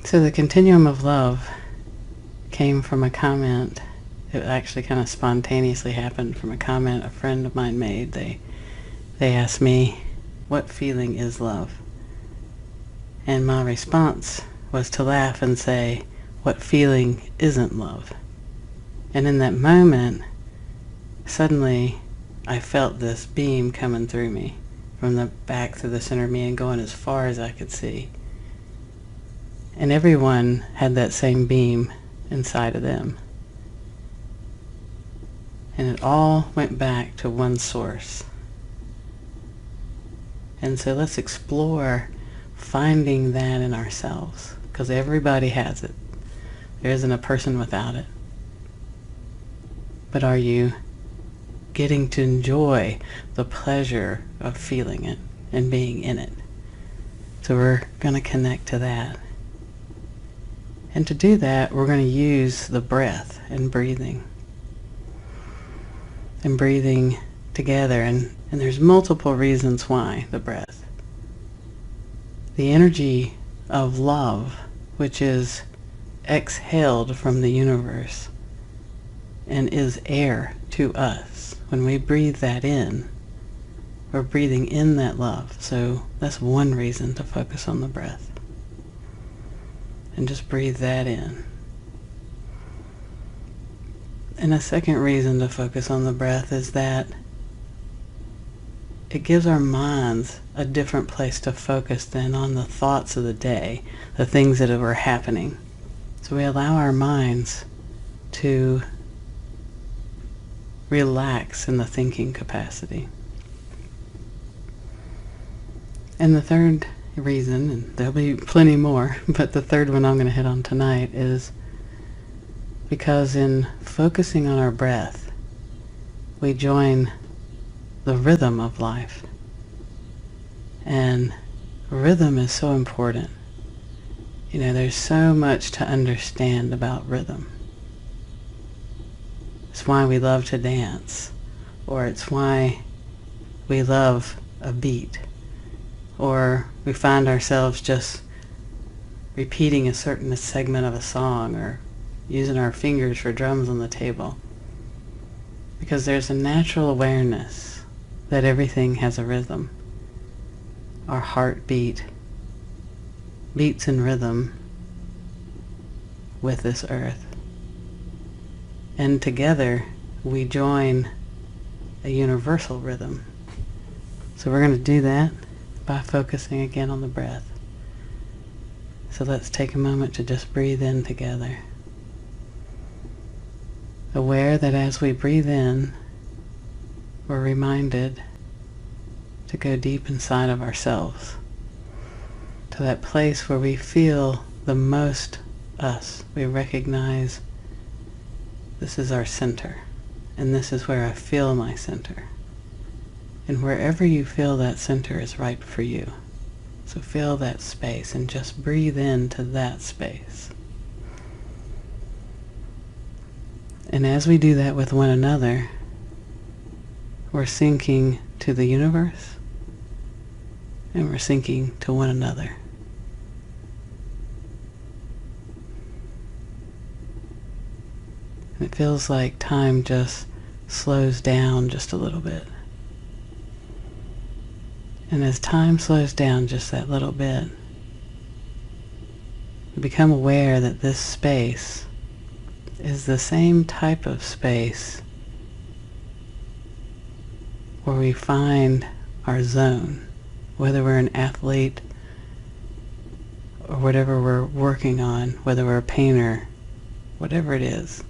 So the Continuum of Love came from a comment. It actually kind of spontaneously happened from a comment a friend of mine made. They asked me, what feeling is love? And my response was to laugh and say, what feeling isn't love? And in that moment, suddenly I felt this beam coming through me, from the back to the center of me and going as far as I could see. And everyone had that same beam inside of them. And it all went back to one source. And so let's explore finding that in ourselves, because everybody has it. There isn't a person without it. But are you getting to enjoy the pleasure of feeling it and being in it? So we're going to connect to that. And to do that, we're going to use the breath and breathing. And breathing together. And there's multiple reasons why the breath. The energy of love, which is exhaled from the universe and is air to us. When we breathe that in, we're breathing in that love. So that's one reason to focus on the breath. And just breathe that in. And a second reason to focus on the breath is that it gives our minds a different place to focus than on the thoughts of the day, the things that are happening. So we allow our minds to relax in the thinking capacity. And the third reason, and there'll be plenty more, but the third one I'm going to hit on tonight is because in focusing on our breath, we join the rhythm of life. And rhythm is so important. You know, there's so much to understand about rhythm. It's why we love to dance, or it's why we love a beat, or we find ourselves just repeating a certain segment of a song, or using our fingers for drums on the table. Because there's a natural awareness that everything has a rhythm. Our heartbeat beats in rhythm with this earth. And together we join a universal rhythm. So we're going to do that by focusing again on the breath. So let's take a moment to just breathe in together. Aware that as we breathe in, we're reminded to go deep inside of ourselves, to that place where we feel the most us. We recognize this is our center, and this is where I feel my center. And wherever you feel that center is right for you. So feel that space and just breathe into that space. And as we do that with one another, we're sinking to the universe, and we're sinking to one another. And it feels like time just slows down just a little bit. And as time slows down just that little bit, we become aware that this space is the same type of space where we find our zone, whether we're an athlete or whatever we're working on, whether we're a painter, whatever it is.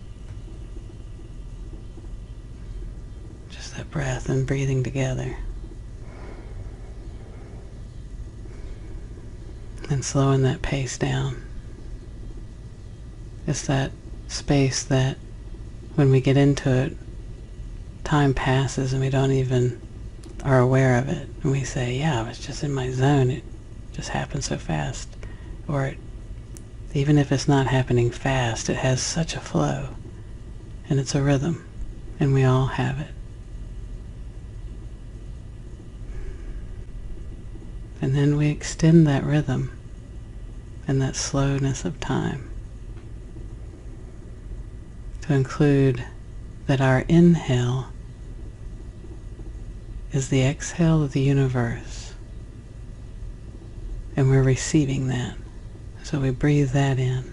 Just that breath and breathing together. And slowing that pace down. It's that space that when we get into it, time passes and we don't even are aware of it. And we say, yeah, I was just in my zone. It just happened so fast. Or even if it's not happening fast, it has such a flow. And it's a rhythm. And we all have it. And then we extend that rhythm and that slowness of time, to include that our inhale is the exhale of the universe, and we're receiving that. So we breathe that in,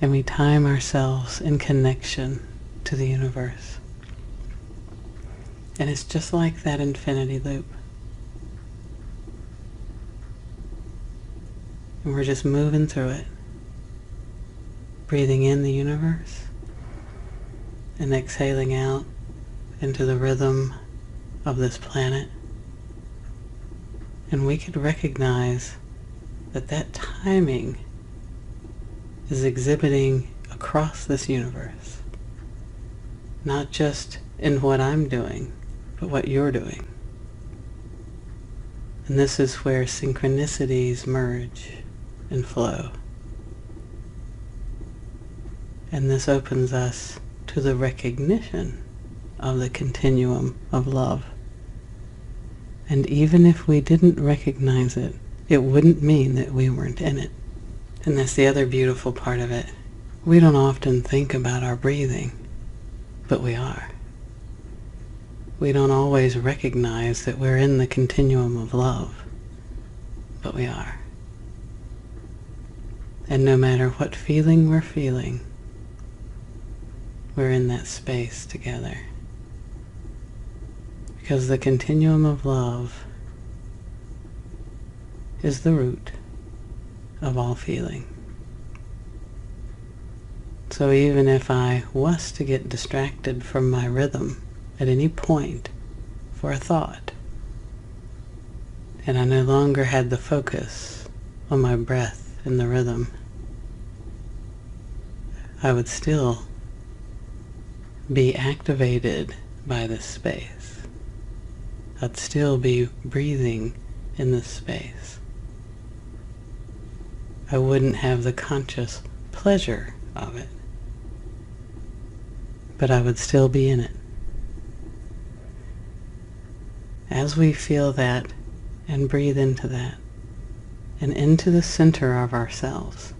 and we time ourselves in connection to the universe. And it's just like that infinity loop. And we're just moving through it, breathing in the universe and exhaling out into the rhythm of this planet. And we could recognize that that timing is exhibiting across this universe, not just in what I'm doing, but what you're doing. And this is where synchronicities merge and flow. And this opens us to the recognition of the continuum of love. And even if we didn't recognize it, it wouldn't mean that we weren't in it. And that's the other beautiful part of it. We don't often think about our breathing, but we are. We don't always recognize that we're in the continuum of love, but we are. And no matter what feeling we're feeling, we're in that space together. Because the continuum of love is the root of all feeling. So even if I was to get distracted from my rhythm at any point for a thought, and I no longer had the focus on my breath and the rhythm, I would still be activated by this space. I'd still be breathing in this space. I wouldn't have the conscious pleasure of it, but I would still be in it. As we feel that and breathe into that and into the center of ourselves,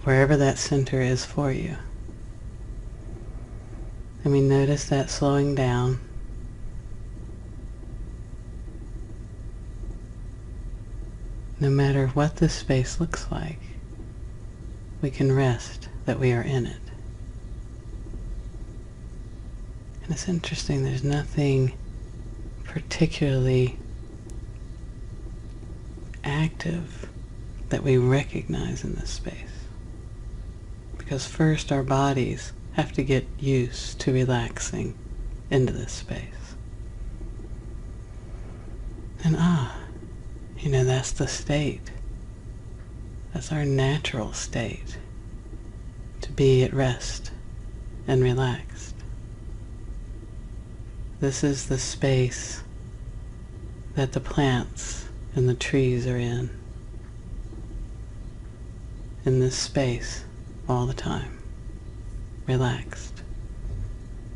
wherever that center is for you, and we notice that slowing down, no matter what this space looks like, we can rest that we are in it. And it's interesting, there's nothing particularly active that we recognize in this space. Because first our bodies have to get used to relaxing into this space. And that's the state. That's our natural state, to be at rest and relaxed. This is the space that the plants and the trees are in this space all the time, relaxed,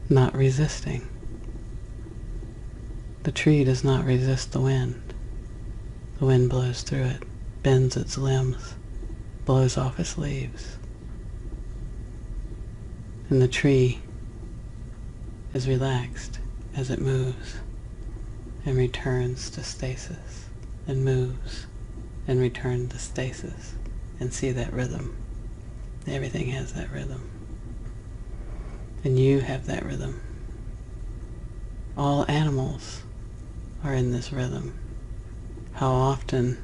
not resisting. The tree does not resist the wind. The wind blows through it, bends its limbs, blows off its leaves. And the tree is relaxed as it moves and returns to stasis, and moves and returns to stasis. And see that rhythm. Everything has that rhythm. And you have that rhythm. All animals are in this rhythm. How often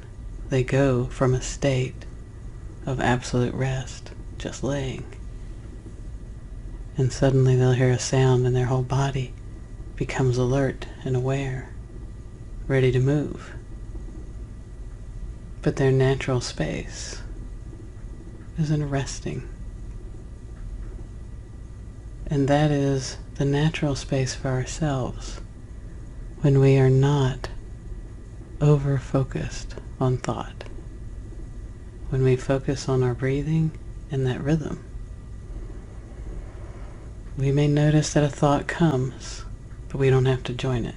they go from a state of absolute rest, just laying, and suddenly they'll hear a sound and their whole body becomes alert and aware, ready to move. But their natural space is in resting. And that is the natural space for ourselves when we are not over-focused on thought. When we focus on our breathing and that rhythm. We may notice that a thought comes, but we don't have to join it.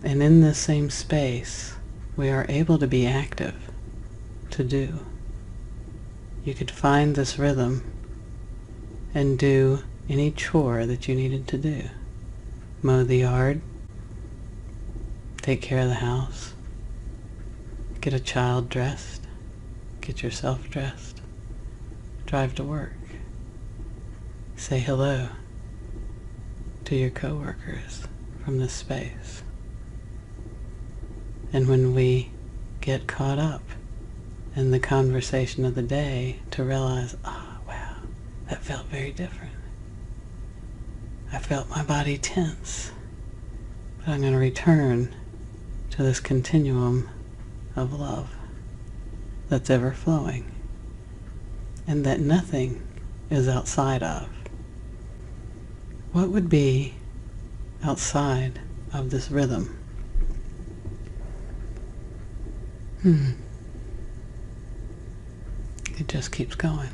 And in this same space, we are able to be active, to do. You could find this rhythm and do any chore that you needed to do. Mow the yard, take care of the house, get a child dressed, get yourself dressed, drive to work, say hello to your coworkers from this space. And when we get caught up in the conversation of the day, to realize, oh, wow, that felt very different. I felt my body tense, but I'm going to return to this continuum of love that's ever flowing, and that nothing is outside of. What would be outside of this rhythm? It just keeps going.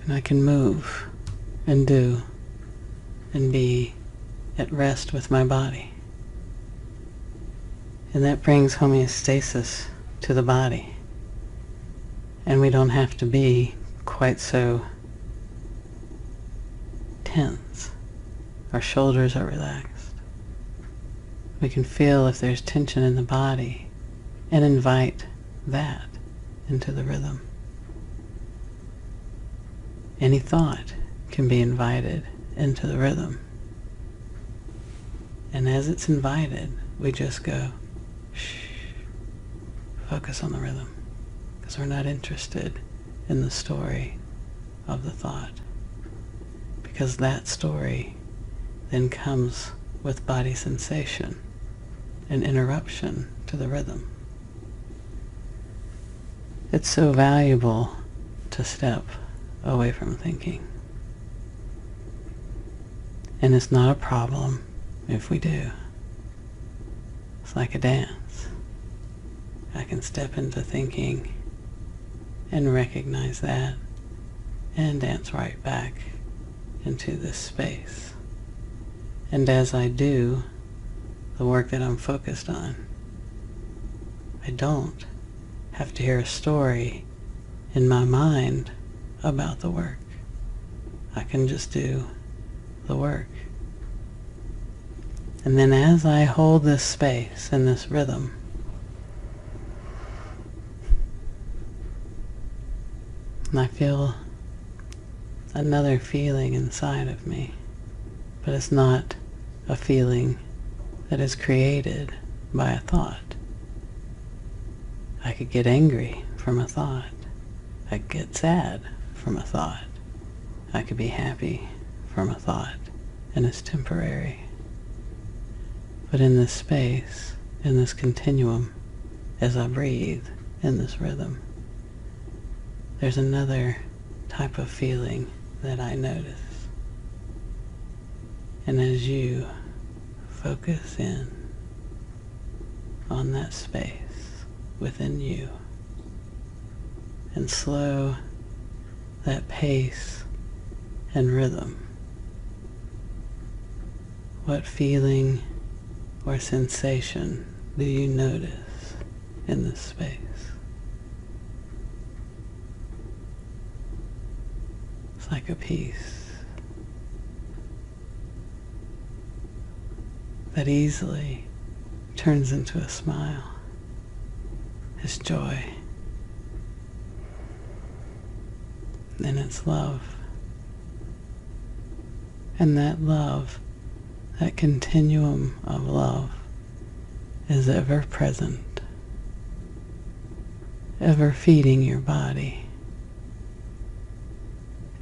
And I can move and do and be at rest with my body. And that brings homeostasis to the body. And we don't have to be quite so tense. Our shoulders are relaxed. We can feel if there's tension in the body and invite that into the rhythm. Any thought can be invited into the rhythm. And as it's invited, we just go, shh, focus on the rhythm. Because we're not interested in the story of the thought. Because that story then comes with body sensation, an interruption to the rhythm. It's so valuable to step away from thinking. And it's not a problem if we do. It's like a dance. I can step into thinking and recognize that and dance right back into this space. And as I do the work that I'm focused on, I don't have to hear a story in my mind about the work. I can just do the work. And then as I hold this space and this rhythm, and I feel another feeling inside of me, but it's not a feeling that is created by a thought. I could get angry from a thought. I could get sad from a thought. I could be happy from a thought, and it's temporary. But in this space, in this continuum, as I breathe in this rhythm, there's another type of feeling that I notice. And as you focus in on that space within you and slow that pace and rhythm, what feeling or sensation do you notice in this space? It's like a peace that easily turns into a smile. It's joy. And it's love. And that love, that continuum of love, is ever present, ever feeding your body,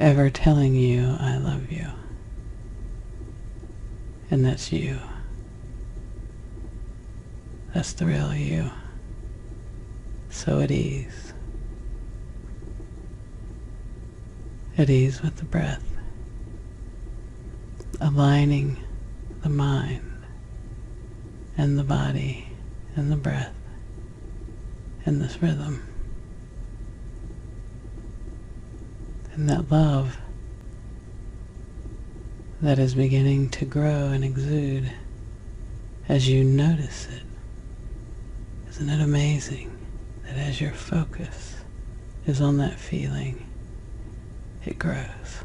ever telling you, I love you. And that's you. That's the real you. So at ease. At ease with the breath. Aligning the mind and the body and the breath in this rhythm. And that love that is beginning to grow and exude as you notice it. Isn't it amazing that as your focus is on that feeling, it grows?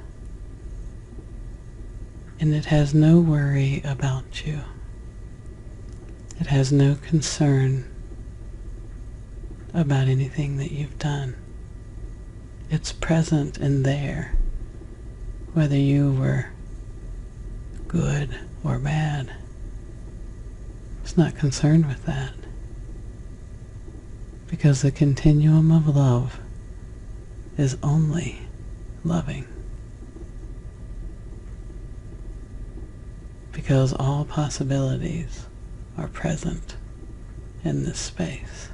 And it has no worry about you. It has no concern about anything that you've done. It's present and there, whether you were good or bad. It's not concerned with that. Because the continuum of love is only loving. Because all possibilities are present in this space.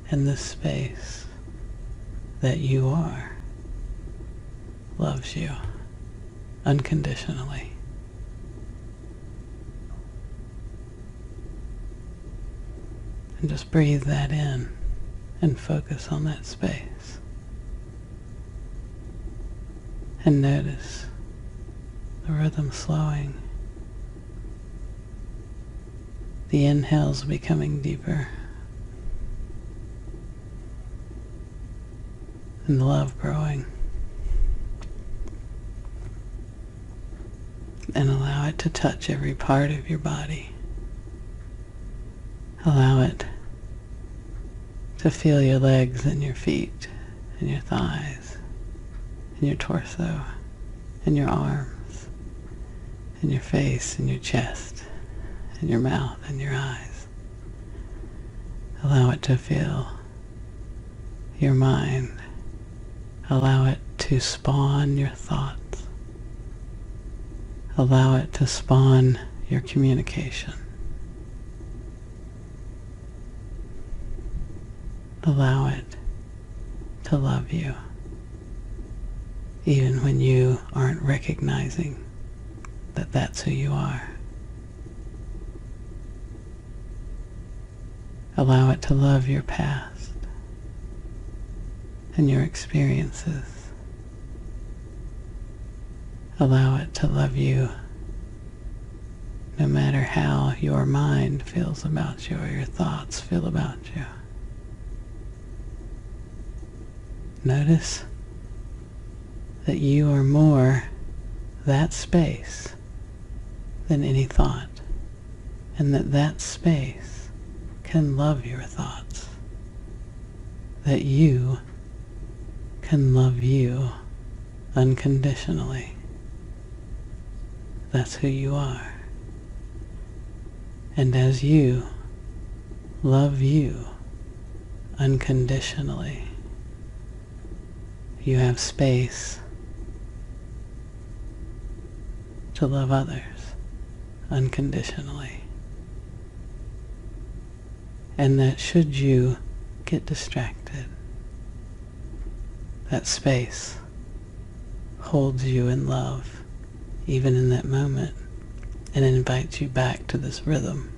And this space that you are loves you unconditionally. And just breathe that in and focus on that space. And notice the rhythm slowing. The inhales becoming deeper. And the love growing. And allow it to touch every part of your body. Allow it to feel your legs and your feet and your thighs and your torso and your arms and your face and your chest and your mouth and your eyes. Allow it to feel your mind. Allow it to spawn your thoughts. Allow it to spawn your communication. Allow it to love you, even when you aren't recognizing that that's who you are. Allow it to love your past and your experiences. Allow it to love you no matter how your mind feels about you or your thoughts feel about you. Notice that you are more that space than any thought, and that that space can love your thoughts, that you can love you unconditionally. That's who you are. And as you love you unconditionally, you have space to love others unconditionally. And that should you get distracted, that space holds you in love, even in that moment, and invites you back to this rhythm,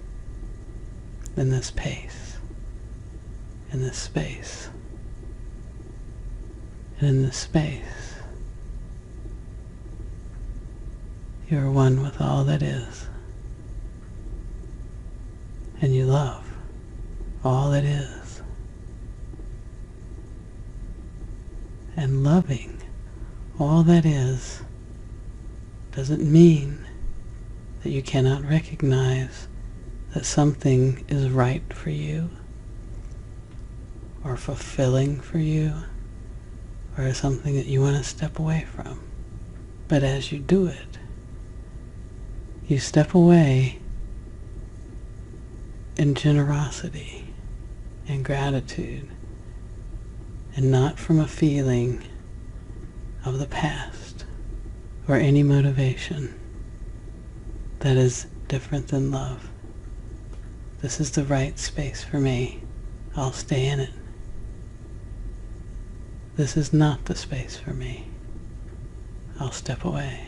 in this pace, in this space. And in this space, you are one with all that is. And you love all that is. And loving all that is doesn't mean that you cannot recognize that something is right for you, or fulfilling for you, or something that you want to step away from. But as you do it, you step away in generosity and gratitude, and not from a feeling of the past or any motivation that is different than love. This is the right space for me. I'll stay in it. This is not the space for me. I'll step away.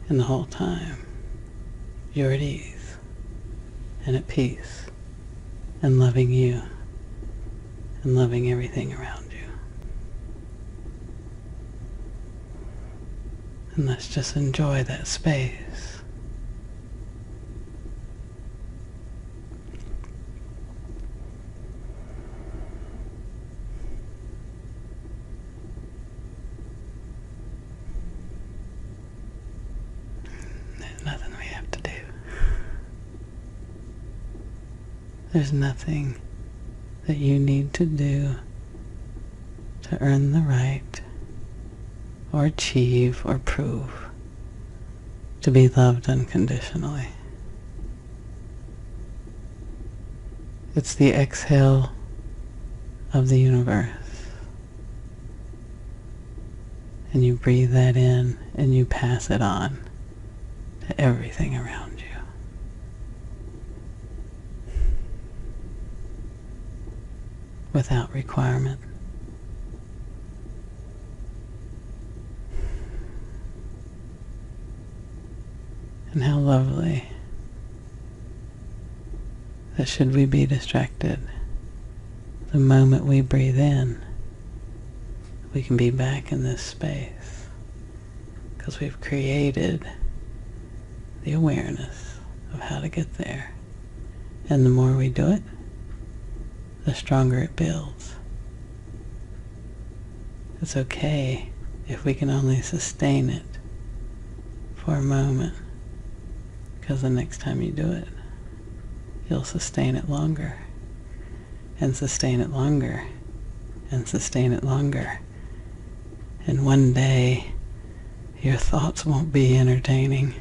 And the whole time, you're at ease and at peace and loving you and loving everything around you. And let's just enjoy that space. There's nothing we have to do. There's nothing that you need to do to earn the right or achieve or prove to be loved unconditionally. It's the exhale of the universe. And you breathe that in and you pass it on to everything around you. Without requirement. And how lovely that should we be distracted, the moment we breathe in, we can be back in this space because we've created the awareness of how to get there. And the more we do it, the stronger it builds. It's okay if we can only sustain it for a moment, because the next time you do it, you'll sustain it longer, and sustain it longer, and sustain it longer. And one day, your thoughts won't be entertaining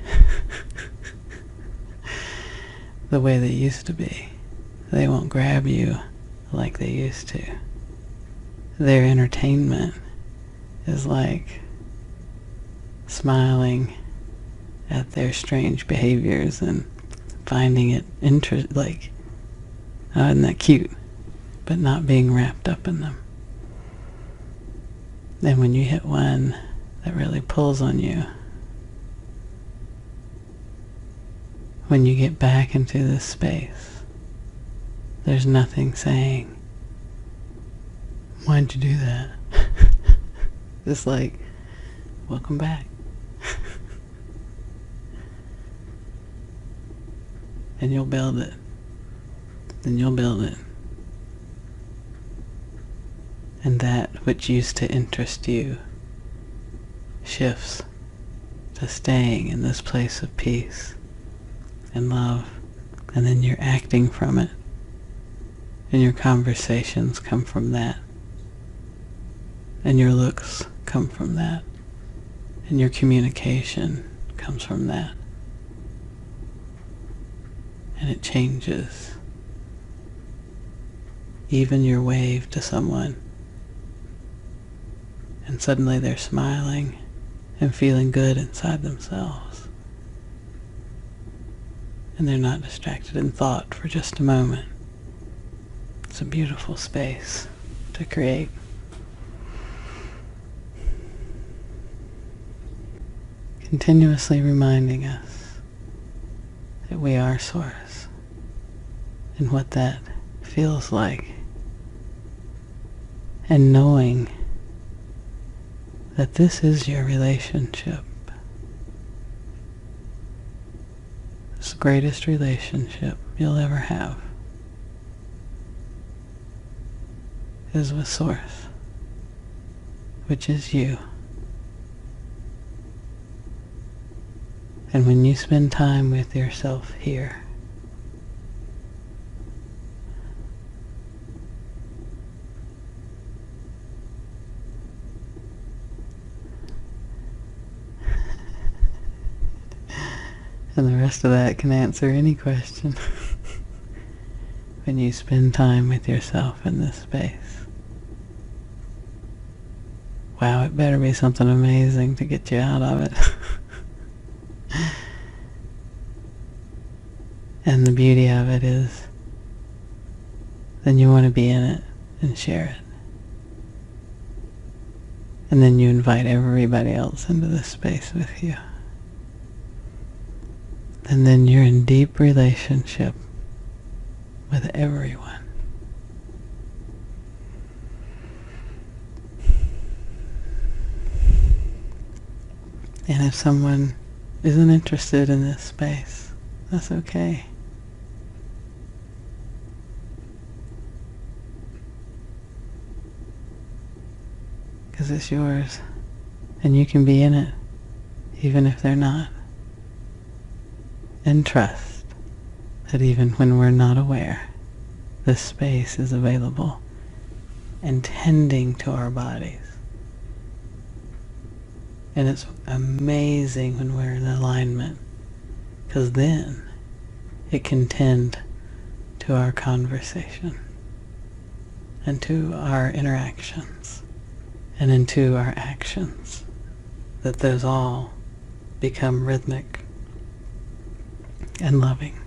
the way they used to be. They won't grab you like they used to. Their entertainment is like smiling at their strange behaviors and finding it like, oh, isn't that cute? But not being wrapped up in them. Then when you hit one that really pulls on you, when you get back into this space, there's nothing saying, why'd you do that? It's like, welcome back. And you'll build it. And you'll build it. And that which used to interest you shifts to staying in this place of peace and love. And then you're acting from it. And your conversations come from that. And your looks come from that. And your communication comes from that. And it changes. Even your wave to someone. And suddenly they're smiling and feeling good inside themselves. And they're not distracted in thought for just a moment. It's a beautiful space to create. Continuously reminding us that we are Source and what that feels like. And knowing that this is your relationship. It's the greatest relationship you'll ever have. Is with Source, which is you. And when you spend time with yourself here, and the rest of that can answer any question. When you spend time with yourself in this space. Wow, it better be something amazing to get you out of it. And the beauty of it is, then you want to be in it and share it. And then you invite everybody else into this space with you. And then you're in deep relationship with everyone. And if someone isn't interested in this space, that's okay. Because it's yours, and you can be in it, even if they're not. And trust that even when we're not aware, this space is available and tending to our bodies. And it's amazing when we're in alignment, because then it can tend to our conversation and to our interactions and into our actions, that those all become rhythmic and loving.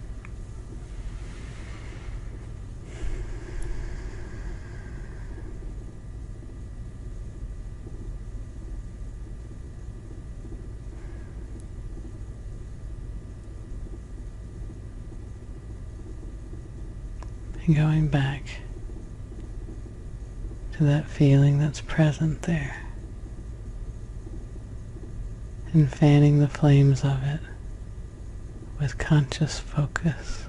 And going back to that feeling that's present there, and fanning the flames of it with conscious focus.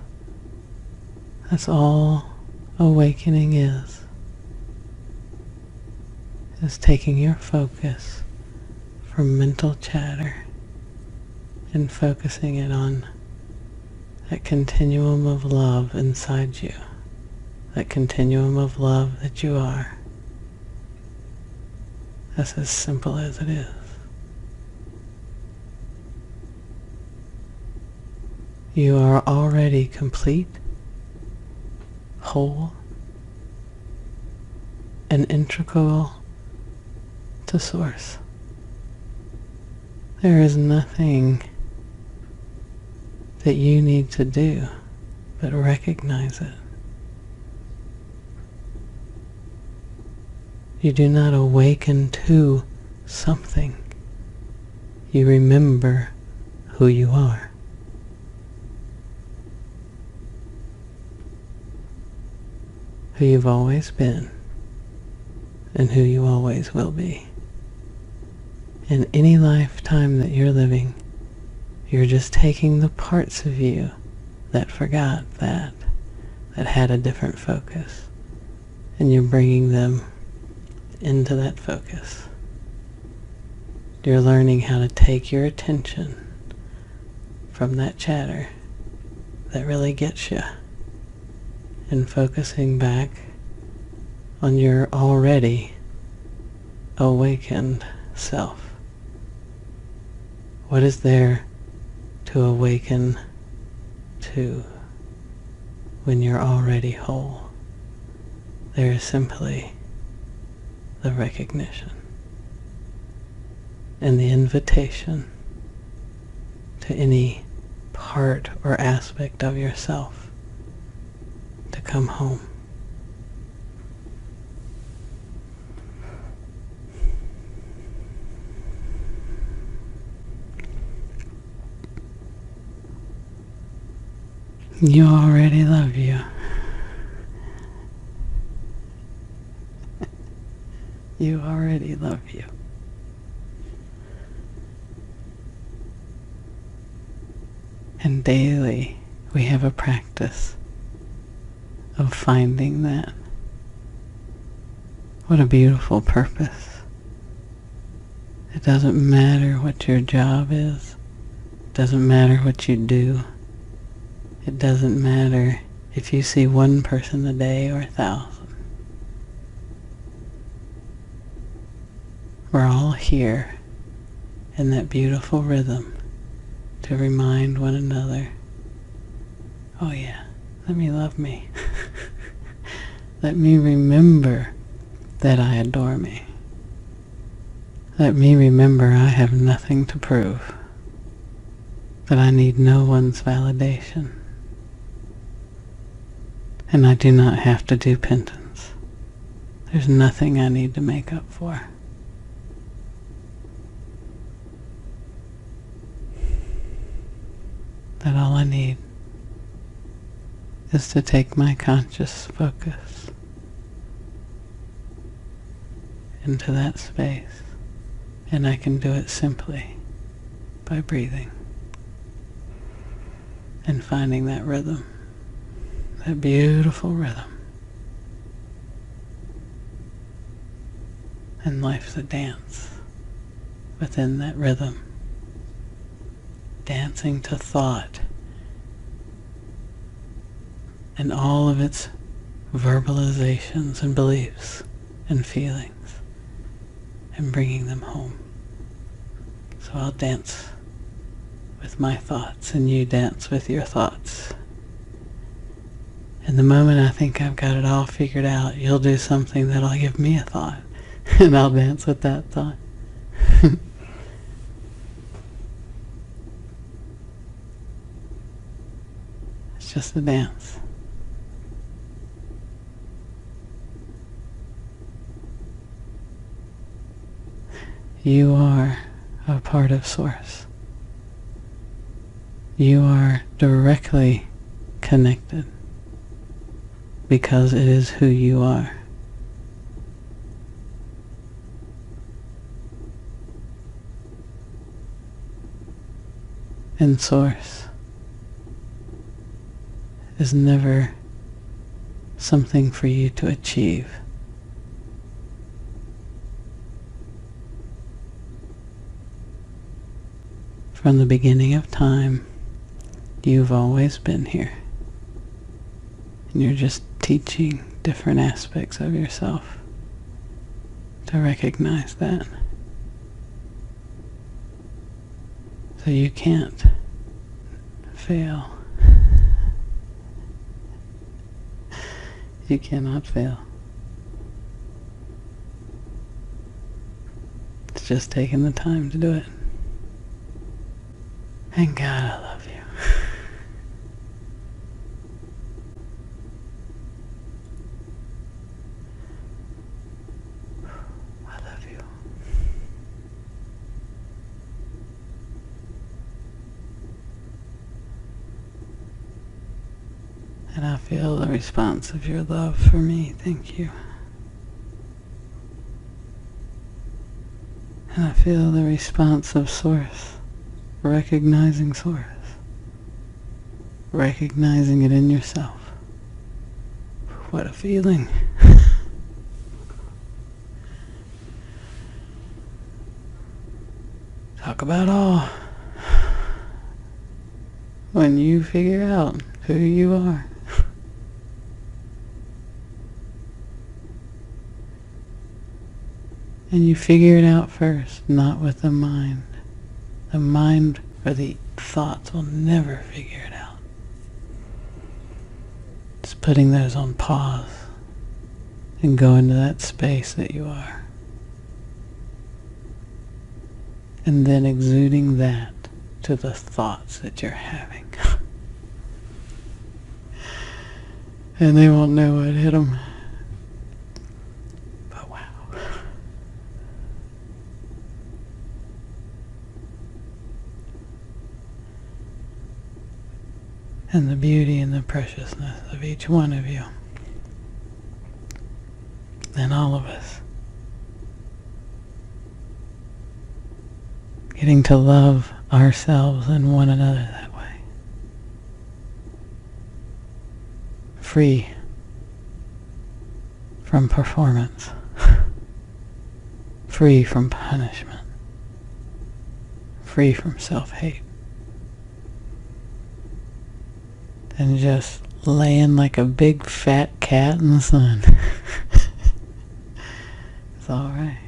That's all awakening is taking your focus from mental chatter and focusing it on that continuum of love inside you, that continuum of love that you are. That's as simple as it is. You are already complete, whole, and integral to Source. There is nothing that you need to do but recognize it. You do not awaken to something. You remember who you are. Who you've always been and who you always will be. In any lifetime that you're living, you're just taking the parts of you that forgot that had a different focus, and you're bringing them into that focus. You're learning how to take your attention from that chatter that really gets you and focusing back on your already awakened self. What is there to awaken to when you're already whole? There is simply the recognition and the invitation to any part or aspect of yourself to come home. You already love you. You already love you. And daily we have a practice of finding that. What a beautiful purpose. It doesn't matter what your job is. It doesn't matter what you do. It doesn't matter if you see one person a day or 1,000. We're all here in that beautiful rhythm to remind one another, oh yeah, let me love me. Let me remember that I adore me. Let me remember I have nothing to prove, that I need no one's validation. And I do not have to do penance. There's nothing I need to make up for. That all I need is to take my conscious focus into that space, and I can do it simply by breathing and finding that rhythm, that beautiful rhythm. And life's a dance within that rhythm, dancing to thought and all of its verbalizations and beliefs and feelings, and bringing them home. So I'll dance with my thoughts and you dance with your thoughts. And the moment I think I've got it all figured out, you'll do something that'll give me a thought and I'll dance with that thought. It's just a dance. You are a part of Source. You are directly connected because it is who you are. And Source is never something for you to achieve. From the beginning of time, you've always been here. And you're just teaching different aspects of yourself to recognize that. So you can't fail. You cannot fail. It's just taking the time to do it. And God, I love you. I love you. And I feel the response of your love for me. Thank you. And I feel the response of Source. Recognizing Source. Recognizing it in yourself. What a feeling. Talk about awe. When you figure out who you are. And you figure it out first, not with the mind. The mind or the thoughts will never figure it out. Just putting those on pause and go into that space that you are. And then exuding that to the thoughts that you're having. And they won't know what hit them. But wow. And the beauty and the preciousness of each one of you. And all of us. Getting to love ourselves and one another that way. Free from performance. Free from punishment. Free from self-hate. And just laying like a big fat cat in the sun. It's alright.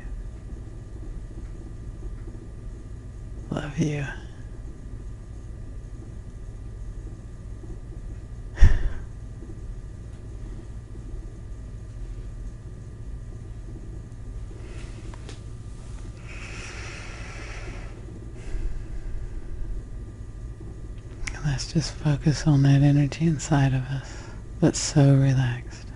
Love you. Let's just focus on that energy inside of us that's so relaxed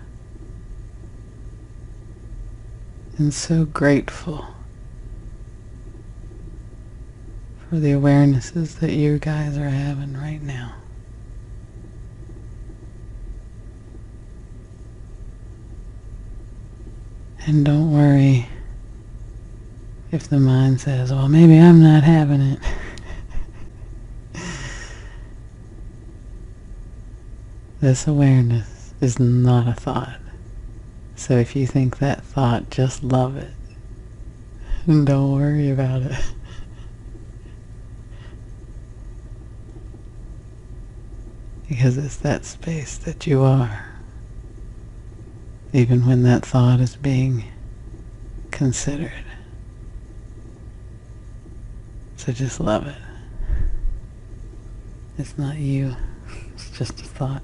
and so grateful for the awarenesses that you guys are having right now. And don't worry if the mind says, well, maybe I'm not having it. This awareness is not a thought. So if you think that thought, just love it. And don't worry about it. Because it's that space that you are. Even when that thought is being considered. So just love it. It's not you. It's just a thought.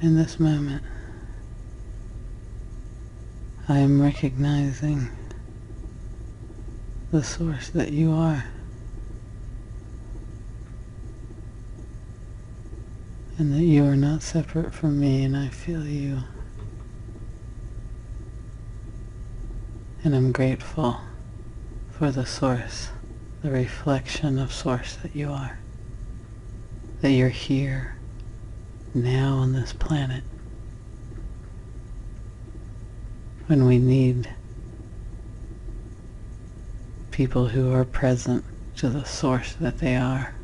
In this moment, I am recognizing the source that you are. And that you are not separate from me, and I feel you. And I'm grateful for the source, the reflection of source that you are. That you're here, now on this planet. When we need people who are present to the source that they are.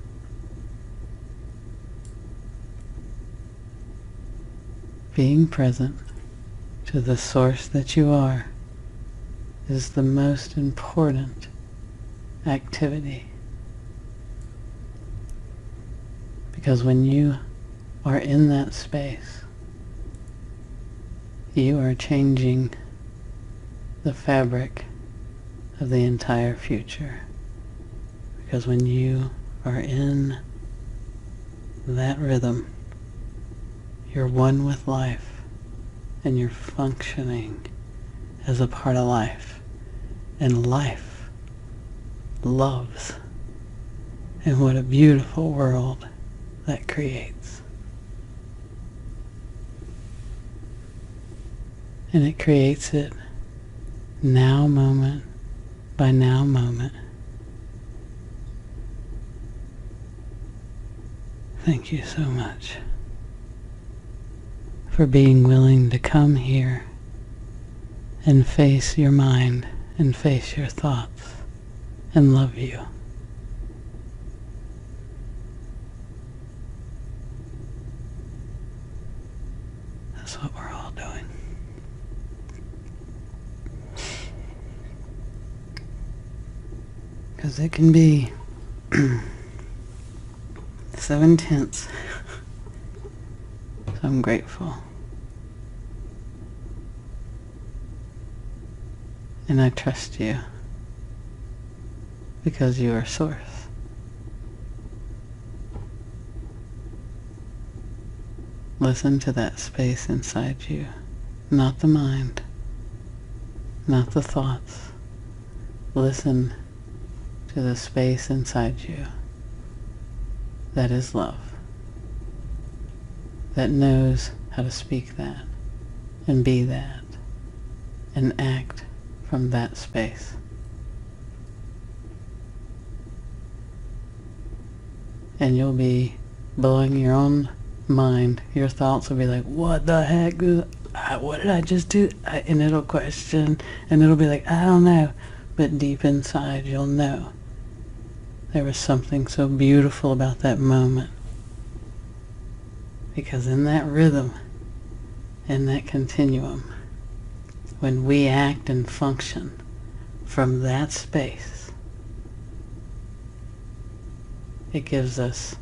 Being present to the source that you are is the most important activity. Because when you are in that space, you are changing the fabric of the entire future. Because when you are in that rhythm, you're one with life, and you're functioning as a part of life. And life loves. And what a beautiful world that creates. And it creates it now moment by now moment. Thank you so much for being willing to come here and face your mind and face your thoughts and love you. That's what we're all doing. Because it can be so intense. So I'm grateful. And I trust you. Because you are source. Listen to that space inside you. Not the mind. Not the thoughts. Listen to the space inside you that is love, that knows how to speak that and be that and act from that space. And you'll be blowing your own mind. Your thoughts will be like, what the heck? What did I just do? And it'll question, and it'll be like, I don't know. But deep inside, you'll know. There was something so beautiful about that moment. Because in that rhythm, in that continuum, when we act and function from that space, it gives us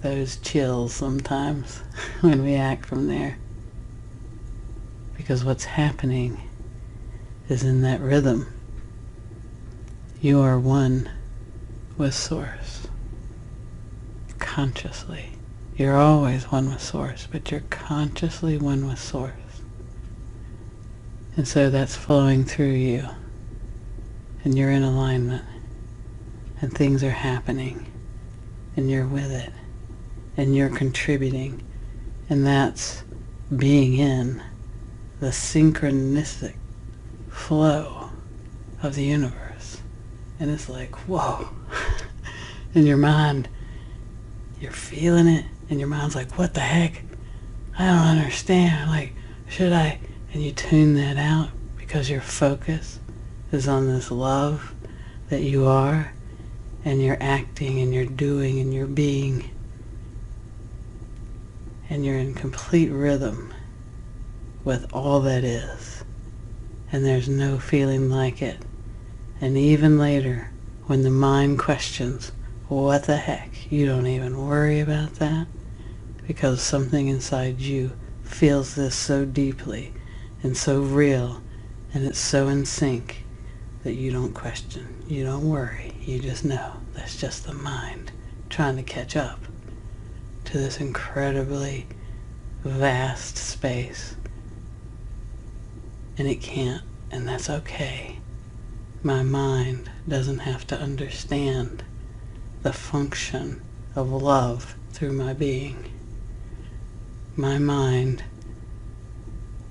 those chills sometimes when we act from there. Because what's happening is in that rhythm, you are one with Source. Consciously. You're always one with Source, but you're consciously one with Source. And so that's flowing through you. And you're in alignment. And things are happening. And you're with it. And you're contributing. And that's being in the synchronistic flow of the universe. And it's like, whoa. In your mind, you're feeling it, and your mind's like, what the heck? I don't understand. Like, should I? And you tune that out because your focus is on this love that you are, and you're acting and you're doing and you're being, and you're in complete rhythm with all that is, and there's no feeling like it. And even later, when the mind questions, what the heck, you don't even worry about that, because something inside you feels this so deeply and so real, and it's so in sync that you don't question, you don't worry, you just know that's just the mind trying to catch up to this incredibly vast space. And it can't, and that's okay. My mind doesn't have to understand the function of love through my being. My mind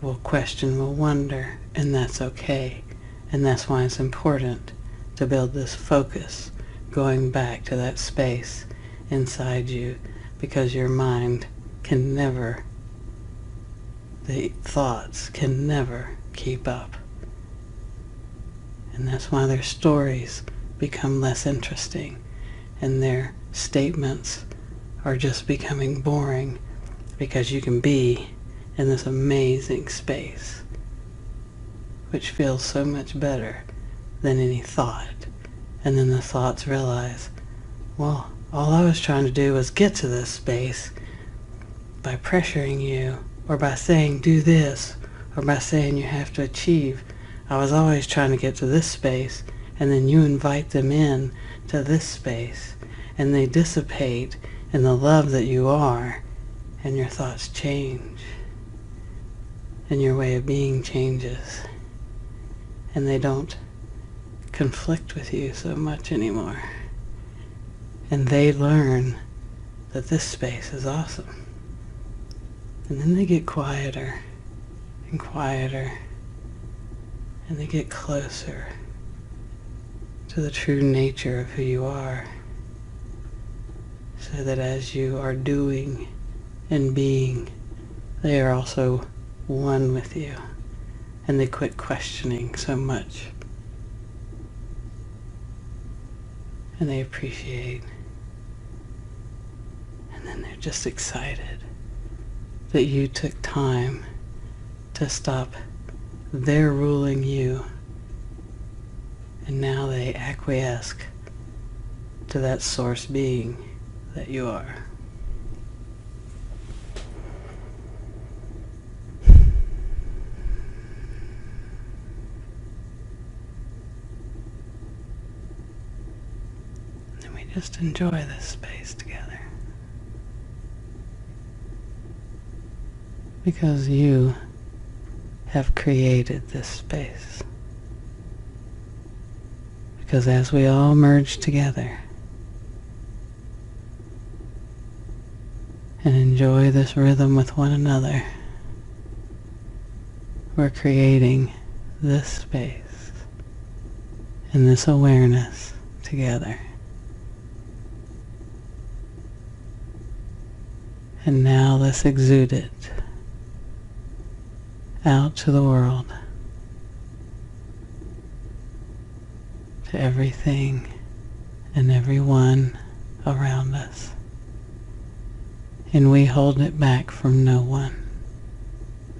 will question, will wonder, and that's okay. And that's why it's important to build this focus, going back to that space inside you, because your mind can never, the thoughts can never keep up. And that's why their stories become less interesting, and their statements are just becoming boring, because you can be in this amazing space, which feels so much better than any thought. And then the thoughts realize, well, all I was trying to do was get to this space by pressuring you, or by saying do this, or by saying you have to achieve. I was always trying to get to this space, and then you invite them in to this space, and they dissipate in the love that you are, and your thoughts change, and your way of being changes, and they don't conflict with you so much anymore. And they learn that this space is awesome. And then they get quieter and quieter, and they get closer to the true nature of who you are, so that as you are doing and being, they are also one with you, and they quit questioning so much, and they appreciate, and then they're just excited that you took time to stop their ruling you, and now they acquiesce to that source being that you are. And we just enjoy this space together, because you have created this space. Because as we all merge together and enjoy this rhythm with one another, we're creating this space and this awareness together. And now let's exude it out to the world, to everything and everyone around us. And we hold it back from no one,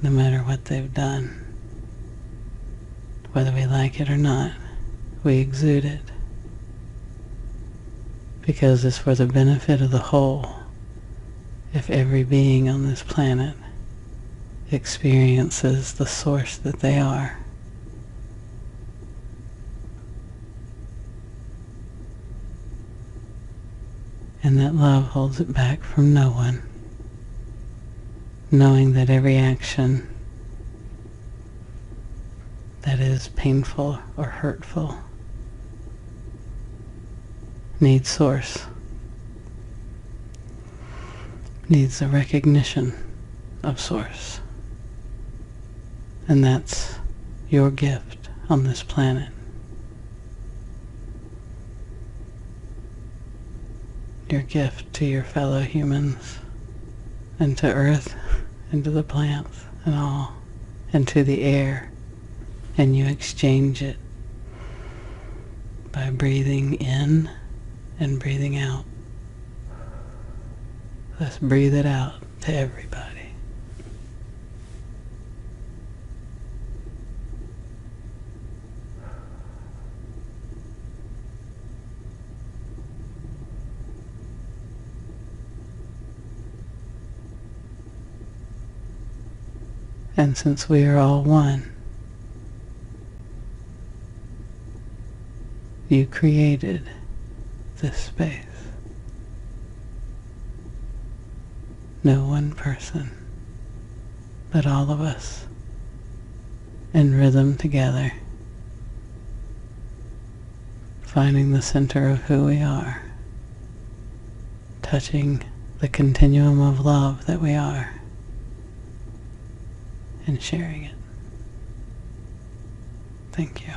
no matter what they've done. Whether we like it or not, we exude it, because it's for the benefit of the whole. If every being on this planet experiences the source that they are, and that love holds it back from no one, knowing that every action that is painful or hurtful needs source, needs the recognition of source. And that's your gift on this planet. your gift to your fellow humans, and to earth, and to the plants, and all, and to the air, and you exchange it by breathing in and breathing out. Let's breathe it out to everybody. And since we are all one, you created this space. No one person, but all of us in rhythm together, finding the center of who we are, touching the continuum of love that we are, and sharing it. Thank you.